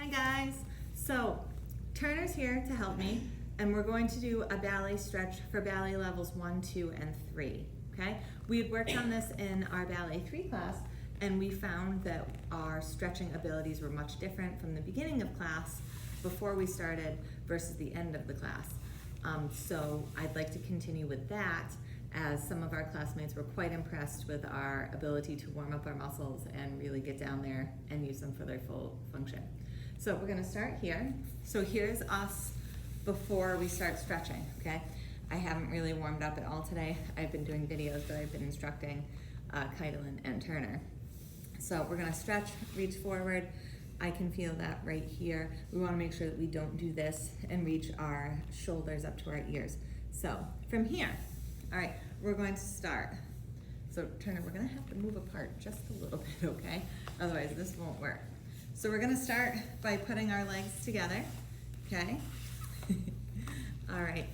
Hi guys. So Turner's here to help me, and we're going to do a ballet stretch for ballet levels 1, 2, and 3. Okay? We had worked on this in our ballet 3 class, and we found that our stretching abilities were much different from the beginning of class before we started versus the end of the class. So I'd like to continue with that, as some of our classmates were quite impressed with our ability to warm up our muscles and really get down there and use them for their full function. So we're gonna start here. So here's us before we start stretching, okay? I haven't really warmed up at all today. I've been doing videos, but I've been instructing Keidelin and Turner. So we're gonna stretch, reach forward. I can feel that right here. We wanna make sure that we don't do this and reach our shoulders up to our ears. So from here, all right, we're going to start. So Turner, we're gonna have to move apart just a little bit, okay? Otherwise this won't work. So we're gonna start by putting our legs together, okay? All right,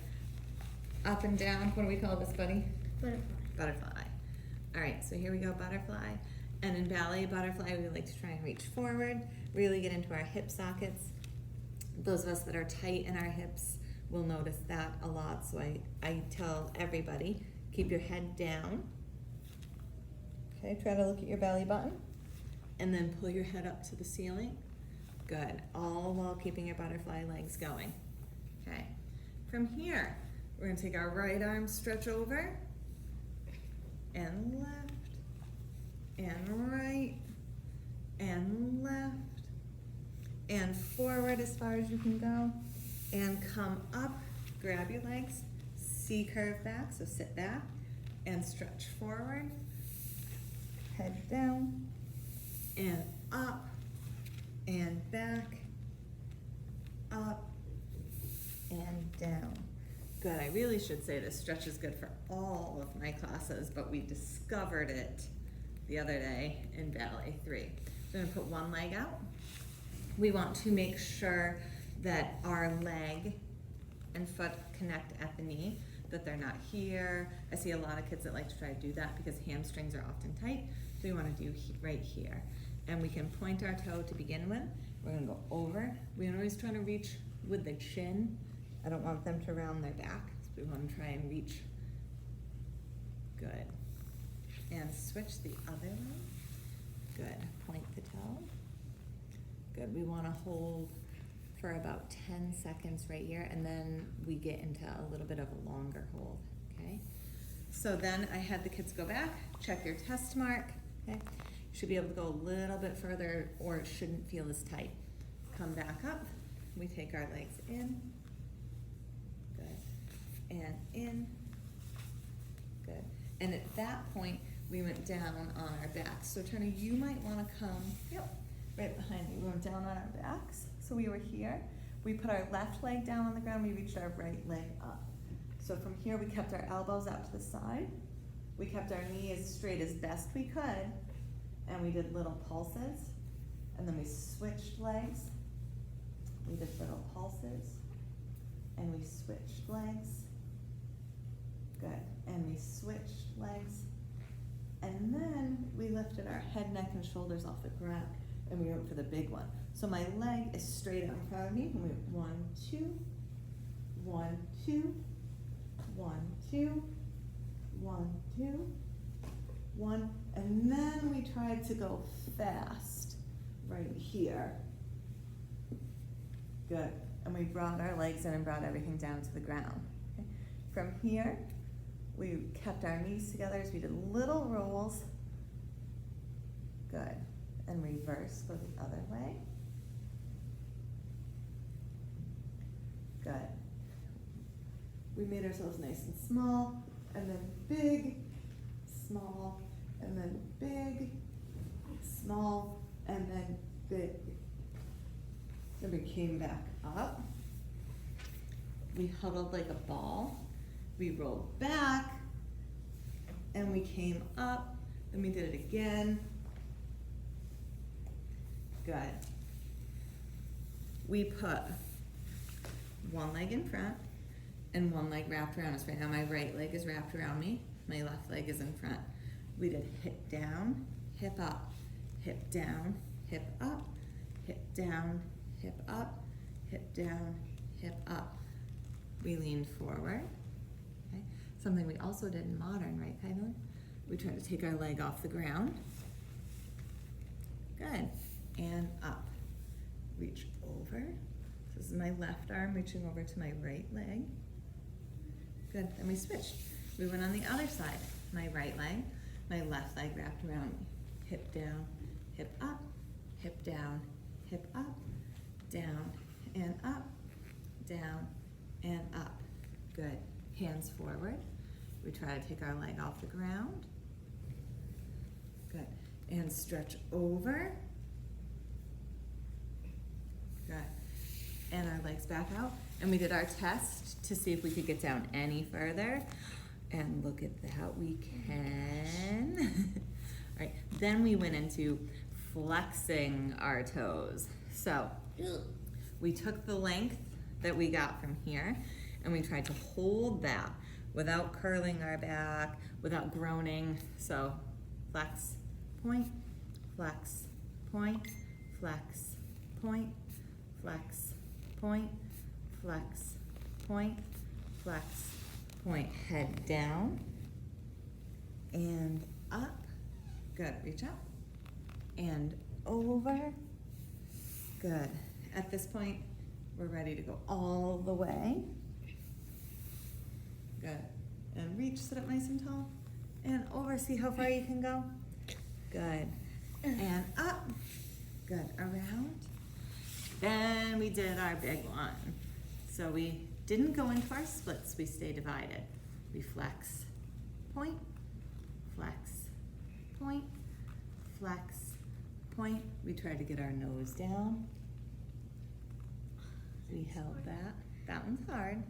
up and down. What do we call this, buddy? Butterfly. Butterfly. All right, so here we go, butterfly. And in ballet butterfly, we like to try and reach forward, really get into our hip sockets. Those of us that are tight in our hips will notice that a lot. So I tell everybody, keep your head down. Okay, try to look at your belly button. And then pull your head up to the ceiling. Good, all while keeping your butterfly legs going. Okay, from here, we're gonna take our right arm, stretch over, and left, and right, and left, and forward as far as you can go, and come up, grab your legs, C-curve back, so sit back, and stretch forward, head down, and up, and back, up, and down. Good, I really should say this stretch is good for all of my classes, but we discovered it the other day in ballet 3. So I'm gonna put one leg out. We want to make sure that our leg and foot connect at the knee, that they're not here. I see a lot of kids that like to try to do that because hamstrings are often tight. So we want to do right here. And we can point our toe to begin with. We're gonna go over. We're always trying to reach with the chin. I don't want them to round their back, so we want to try and reach. Good. And switch the other way. Good. Point the toe. Good. We want to hold for about 10 seconds right here, and then we get into a little bit of a longer hold, okay? So then I had the kids go back, check your test mark, okay? You should be able to go a little bit further, or it shouldn't feel as tight. Come back up. We take our legs in. Good. And in. Good. And at that point, we went down on our backs. So Turner, you might want to come, yep, right behind me. We went down on our backs. So we were here. We put our left leg down on the ground. We reached our right leg up. So from here, we kept our elbows out to the side. We kept our knee as straight as best we could. And we did little pulses. And then we switched legs. We did little pulses. And we switched legs. Good. And we switched legs. And then we lifted our head, neck, and shoulders off the ground. And we went for the big one. So my leg is straight out in front of me. And we went 1, 2, 1, 2, 1, 2, 1, 2, 1. And then we tried to go fast right here. Good. And we brought our legs in and brought everything down to the ground. Okay. From here, we kept our knees together as we did little rolls. Good. And reverse, go the other way. Good. We made ourselves nice and small, and then big, small, and then big, small, and then big. Then we came back up. We huddled like a ball. We rolled back, and we came up, and we did it again. Good. We put one leg in front and one leg wrapped around us. Right now my right leg is wrapped around me, my left leg is in front. We did hip down, hip up, hip down, hip up, hip down, hip up, hip down, hip up. We leaned forward. Okay. Something we also did in modern, right, Kylie? We tried to take our leg off the ground. Good. And up. Reach over. This is my left arm reaching over to my right leg. Good. Then we switched. We went on the other side. My right leg, my left leg wrapped around me. Hip down, hip up, hip down, hip up, down, and up, down, and up. Good. Hands forward. We try to take our leg off the ground. Good. And stretch over. Good. And our legs back out. And we did our test to see if we could get down any further. And look at that, we can. All right, then we went into flexing our toes. So we took the length that we got from here and we tried to hold that without curling our back, without groaning. So flex, point, flex, point, flex, point, flex, point, flex, point, flex, point. Head down and up. Good, reach up and over. Good. At this point, we're ready to go all the way. Good. And reach, sit up nice and tall. And over, see how far you can go. Good. And up. Good. Around. Then we did our big one. So we didn't go into our splits, we stay divided. We flex, point, flex, point, flex, point. We tried to get our nose down. We held that. That one's hard.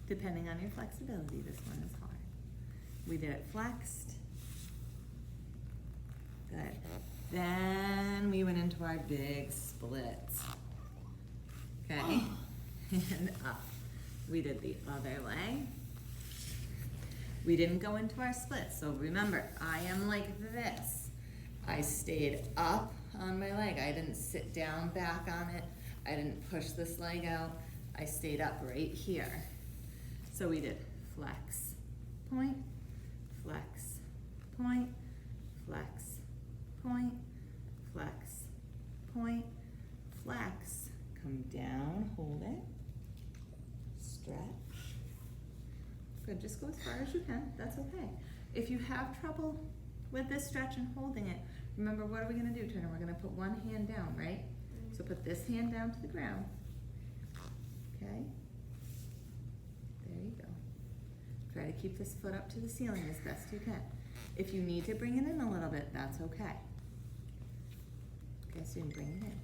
Depending on your flexibility, this one is hard. We did it flexed. Good. Then we went into our big splits. Okay. And up. We did the other leg. We didn't go into our split. So remember, I am like this. I stayed up on my leg. I didn't sit down back on it. I didn't push this leg out. I stayed up right here. So we did flex, point, flex, point, flex, point, flex, point, flex. Come down, hold it, stretch. Good, just go as far as you can, that's okay. If you have trouble with this stretch and holding it, remember what are we gonna do, Turner? We're gonna put one hand down, right? So put this hand down to the ground, okay? There you go. Try to keep this foot up to the ceiling as best you can. If you need to bring it in a little bit, that's okay. Okay, so you can bring it in.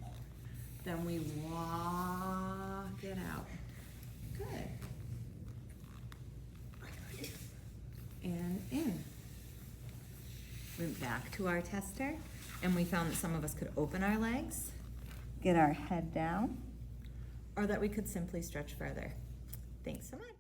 Then we walk it out. Good. And in. Went back to our tester, and we found that some of us could open our legs, get our head down, or that we could simply stretch further. Thanks so much.